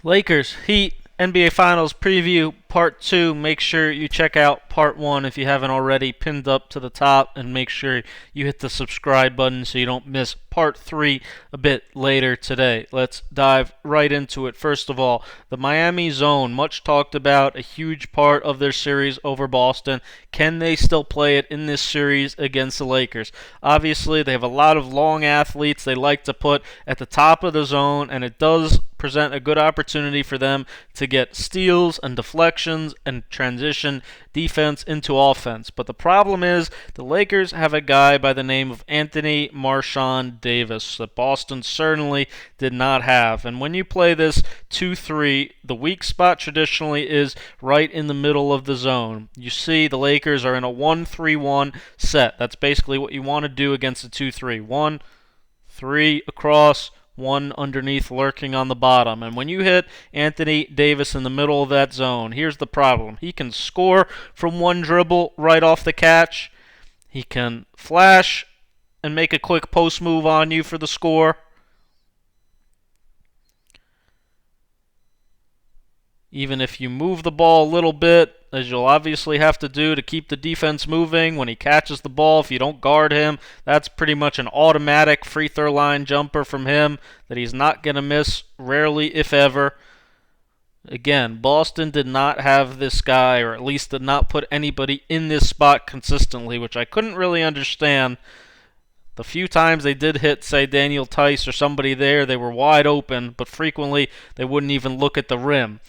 Lakers, Heat, NBA Finals preview part 2. Make sure you check out part 1 if you haven't already, pinned up to the top, and make sure you hit the subscribe button so you don't miss part 3 a bit later today. Let's dive right into it. First of all, the Miami zone, much talked about, a huge part of their series over Boston. Can they still play it in this series against the Lakers? Obviously, they have a lot of long athletes they like to put at the top of the zone, and it does present a good opportunity for them to get steals and deflections and transition defense into offense. But the problem is the Lakers have a guy by the name of Anthony Marshawn Davis that Boston certainly did not have. And when you play this 2-3, the weak spot traditionally is right in the middle of the zone. You see the Lakers are in a 1-3-1 set. That's basically what you want to do against a 2-3. 1-3 across, one underneath lurking on the bottom. And when you hit Anthony Davis in the middle of that zone, here's the problem. He can score from one dribble right off the catch. He can flash and make a quick post move on you for the score. Even if you move the ball a little bit, as you'll obviously have to do to keep the defense moving when he catches the ball, if you don't guard him, that's pretty much an automatic free throw line jumper from him that he's not going to miss, rarely if ever. Again, Boston did not have this guy, or at least did not put anybody in this spot consistently, which I couldn't really understand. The few times they did hit, say, Daniel Tice or somebody there, they were wide open, but frequently they wouldn't even look at the rim.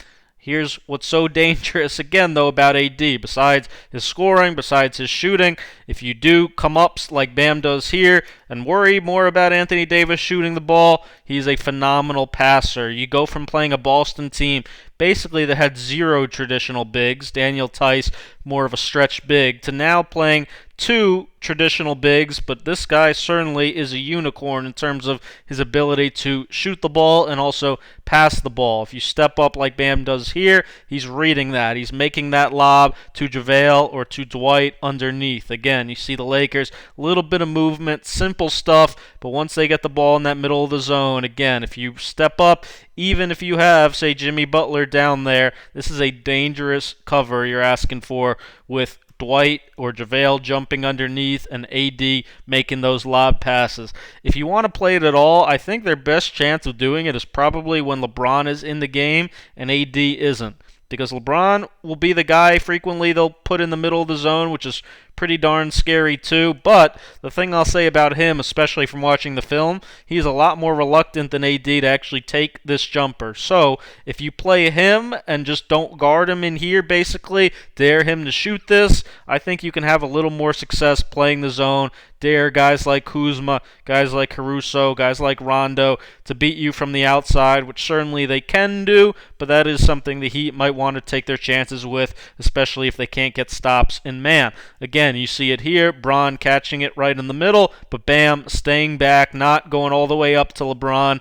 Here's what's so dangerous, again, though, about AD. Besides his scoring, besides his shooting, if you do come ups like Bam does here and worry more about Anthony Davis shooting the ball, he's a phenomenal passer. You go from playing a Boston team basically that had zero traditional bigs, Daniel Tice, more of a stretch big, to now playing two traditional bigs, but this guy certainly is a unicorn in terms of his ability to shoot the ball and also pass the ball. If you step up like Bam does here, he's reading that. He's making that lob to JaVale or to Dwight underneath. Again, you see the Lakers, a little bit of movement, simple stuff, but once they get the ball in that middle of the zone, again, if you step up, even if you have, say, Jimmy Butler down there, this is a dangerous cover you're asking for with Dwight or JaVale jumping underneath and AD making those lob passes. If you want to play it at all, I think their best chance of doing it is probably when LeBron is in the game and AD isn't. Because LeBron will be the guy frequently they'll put in the middle of the zone, which is pretty darn scary too. But the thing I'll say about him, especially from watching the film, he's a lot more reluctant than AD to actually take this jumper. So if you play him and just don't guard him in here, basically, dare him to shoot this, I think you can have a little more success playing the zone. Dare guys like Kuzma, guys like Caruso, guys like Rondo to beat you from the outside, which certainly they can do, but that is something the Heat might want to take their chances with, especially if they can't get stops in man. Again, you see it here, Bron catching it right in the middle, but Bam staying back, not going all the way up to LeBron.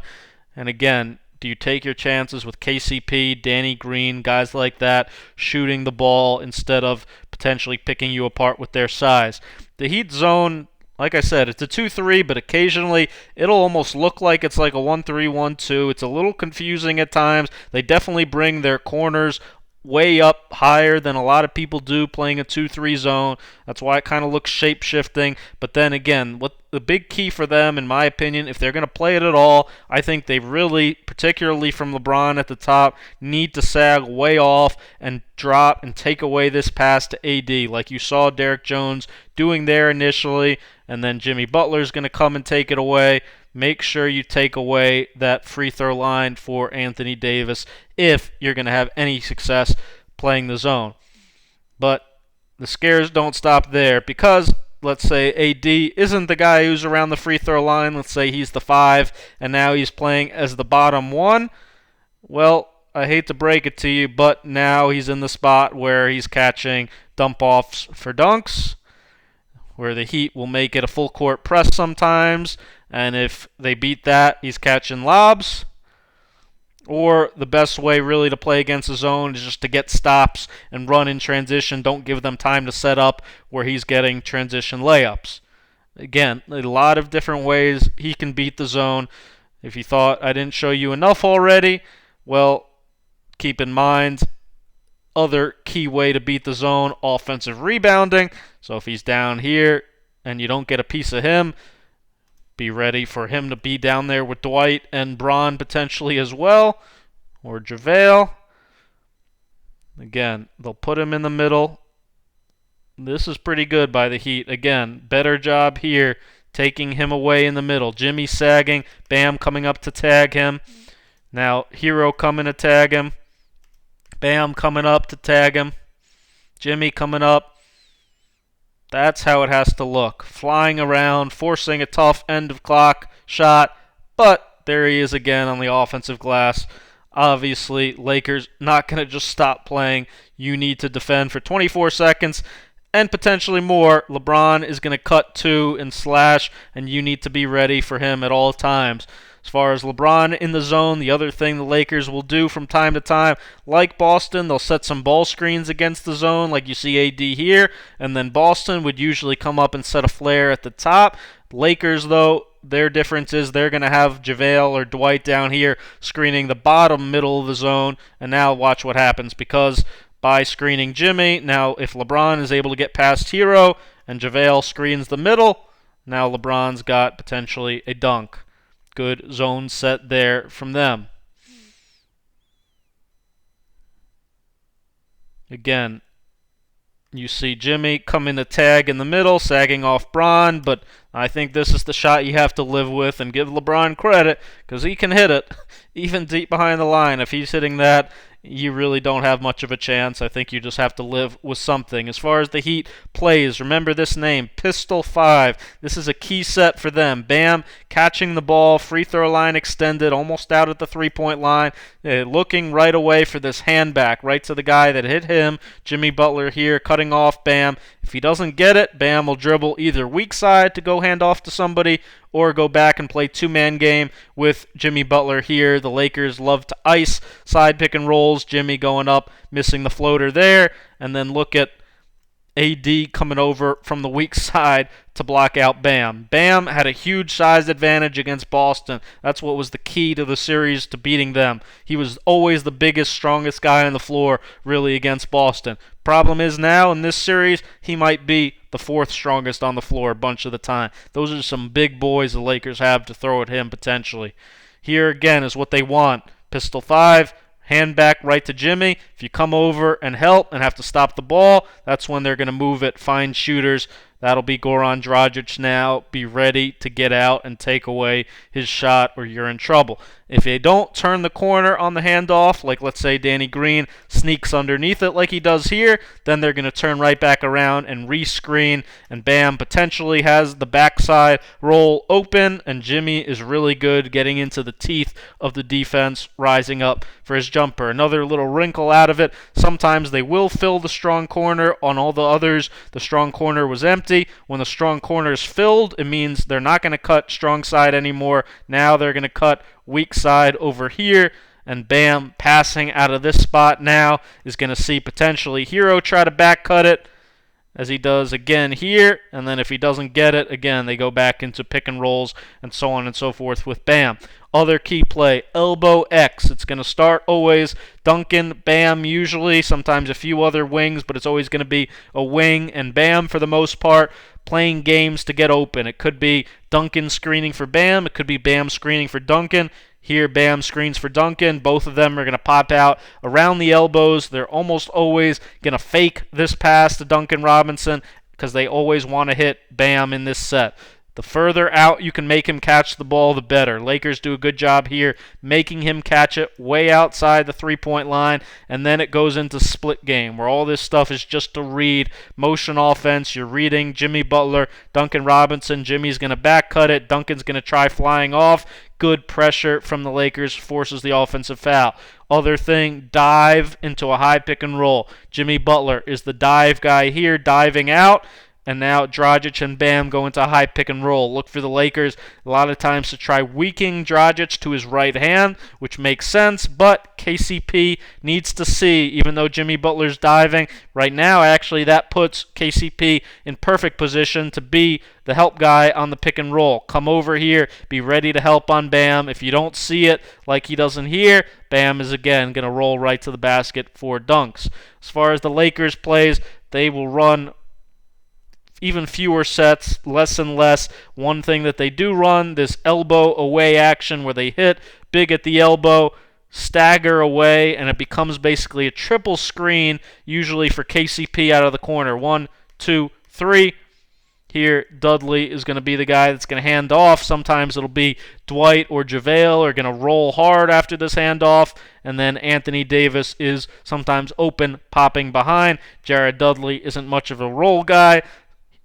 And again, do you take your chances with KCP, Danny Green, guys like that, shooting the ball instead of potentially picking you apart with their size? The Heat zone, like I said, it's a 2-3, but occasionally it'll almost look like it's like a 1-3-1-2. It's a little confusing at times. They definitely bring their corners way up higher than a lot of people do playing a 2-3 zone. That's why it kind of looks shape-shifting. But then again, what the big key for them, in my opinion, if they're going to play it at all, I think they really, particularly from LeBron at the top, need to sag way off and drop and take away this pass to AD like you saw Derrick Jones doing there initially, and then Jimmy Butler's going to come and take it away. Make sure you take away that free throw line for Anthony Davis if you're going to have any success playing the zone. But the scares don't stop there because, let's say, AD isn't the guy who's around the free throw line. Let's say he's the 5 and now he's playing as the bottom 1. Well, I hate to break it to you, but now he's in the spot where he's catching dump-offs for dunks, where the Heat will make it a full court press sometimes, and if they beat that, he's catching lobs. Or the best way really to play against the zone is just to get stops and run in transition. Don't give them time to set up where he's getting transition layups. Again, a lot of different ways he can beat the zone. If you thought I didn't show you enough already, well, keep in mind, other key way to beat the zone, offensive rebounding. So if he's down here and you don't get a piece of him, be ready for him to be down there with Dwight and Bron potentially as well, or JaVale. Again, they'll put him in the middle. This is pretty good by the Heat. Again, better job here taking him away in the middle. Jimmy sagging, Bam coming up to tag him. Now Hero coming to tag him. Bam coming up to tag him. Jimmy coming up. That's how it has to look. Flying around, forcing a tough end of clock shot, but there he is again on the offensive glass. Obviously, Lakers not going to just stop playing. You need to defend for 24 seconds and potentially more. LeBron is going to cut two and slash, and you need to be ready for him at all times. As far as LeBron in the zone, the other thing the Lakers will do from time to time, like Boston, they'll set some ball screens against the zone, like you see AD here, and then Boston would usually come up and set a flare at the top. Lakers, though, their difference is they're going to have JaVale or Dwight down here screening the bottom middle of the zone, and now watch what happens, because by screening Jimmy, now if LeBron is able to get past Hero and JaVale screens the middle, now LeBron's got potentially a dunk. Good zone set there from them. Again, you see Jimmy come in to tag in the middle, sagging off Bron, but I think this is the shot you have to live with, and give LeBron credit, because he can hit it, even deep behind the line. If he's hitting that, you really don't have much of a chance. I think you just have to live with something. As far as the Heat plays, remember this name, Pistol 5. This is a key set for them. Bam, catching the ball, free throw line extended, almost out at the three-point line, looking right away for this hand back, right to the guy that hit him, Jimmy Butler here, cutting off Bam. If he doesn't get it, Bam will dribble either weak side to go hand off to somebody, or go back and play two-man game with Jimmy Butler here. The Lakers love to ice side pick and rolls. Jimmy going up, missing the floater there, and then look at AD coming over from the weak side to block out Bam. Bam had a huge size advantage against Boston. That's what was the key to the series, to beating them. He was always the biggest, strongest guy on the floor, really, against Boston. Problem is now, in this series, he might be the fourth strongest on the floor a bunch of the time. Those are some big boys the Lakers have to throw at him potentially. Here again is what they want. Pistol 5, hand back right to Jimmy. If you come over and help and have to stop the ball, that's when they're going to move it, find shooters. That'll be Goran Dragic now. Be ready to get out and take away his shot, or you're in trouble. If they don't turn the corner on the handoff, like let's say Danny Green sneaks underneath it like he does here, then they're going to turn right back around and re-screen, and Bam potentially has the backside roll open, and Jimmy is really good getting into the teeth of the defense, rising up for his jumper. Another little wrinkle out of it, sometimes they will fill the strong corner. On all the others, the strong corner was empty. When the strong corner is filled, it means they're not going to cut strong side anymore. Now they're going to cut weak side over here, and Bam passing out of this spot now is going to see potentially Hero try to back cut it, as he does again here, and then if he doesn't get it, again, they go back into pick and rolls and so on and so forth with Bam. Other key play, elbow X. It's going to start always Duncan, Bam usually, sometimes a few other wings, but it's always going to be a wing and Bam for the most part, playing games to get open. It could be Duncan screening for Bam, it could be Bam screening for Duncan. Here, Bam screens for Duncan. Both of them are going to pop out around the elbows. They're almost always going to fake this pass to Duncan Robinson because they always want to hit Bam in this set. The further out you can make him catch the ball, the better. Lakers do a good job here making him catch it way outside the three-point line, and then it goes into split game where all this stuff is just to read. Motion offense, you're reading Jimmy Butler, Duncan Robinson. Jimmy's going to back cut it. Duncan's going to try flying off. Good pressure from the Lakers forces the offensive foul. Other thing, dive into a high pick and roll. Jimmy Butler is the dive guy here, diving out. And now Dragic and Bam go into a high pick and roll. Look for the Lakers a lot of times to try weakening Dragic to his right hand, which makes sense, but KCP needs to see, even though Jimmy Butler's diving, right now actually that puts KCP in perfect position to be the help guy on the pick and roll. Come over here, be ready to help on Bam. If you don't see it like he doesn't here, Bam is again going to roll right to the basket for dunks. As far as the Lakers plays, they will run even fewer sets, less and less. One thing that they do run, this elbow away action where they hit big at the elbow, stagger away, and it becomes basically a triple screen, usually for KCP out of the corner. 1, 2, 3. Here, Dudley is going to be the guy that's going to hand off. Sometimes it'll be Dwight or JaVale are going to roll hard after this handoff, and then Anthony Davis is sometimes open, popping behind. Jared Dudley isn't much of a roll guy.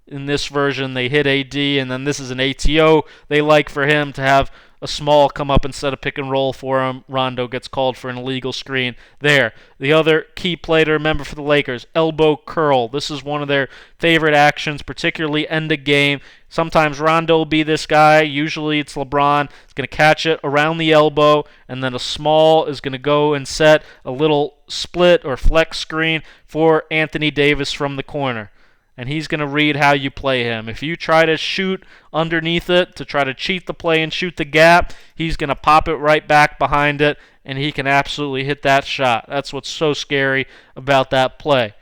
In this version, they hit AD, and then this is an ATO. They like for him to have a small come up instead of pick and roll for him. Rondo gets called for an illegal screen there. The other key play to remember for the Lakers, elbow curl. This is one of their favorite actions, particularly end of game. Sometimes Rondo will be this guy. Usually it's LeBron. It's going to catch it around the elbow, and then a small is going to go and set a little split or flex screen for Anthony Davis from the corner. And he's going to read how you play him. If you try to shoot underneath it to try to cheat the play and shoot the gap, he's going to pop it right back behind it, and he can absolutely hit that shot. That's what's so scary about that play.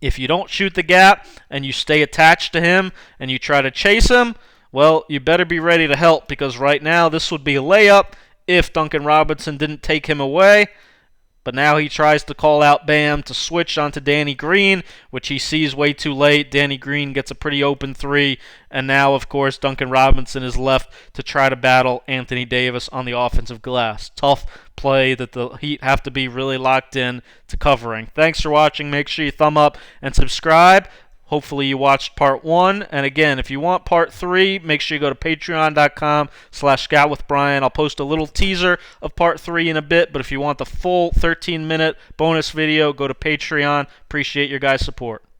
If you don't shoot the gap and you stay attached to him and you try to chase him, well, you better be ready to help, because right now this would be a layup if Duncan Robinson didn't take him away. But now he tries to call out Bam to switch onto Danny Green, which he sees way too late. Danny Green gets a pretty open three, and now, of course, Duncan Robinson is left to try to battle Anthony Davis on the offensive glass. Tough play that the Heat have to be really locked in to covering. Thanks for watching. Make sure you thumb up and subscribe. Hopefully you watched part 1. And again, if you want part 3, make sure you go to patreon.com/scoutwithbrian. I'll post a little teaser of part 3 in a bit, but if you want the full 13-minute bonus video, go to Patreon. Appreciate your guys' support.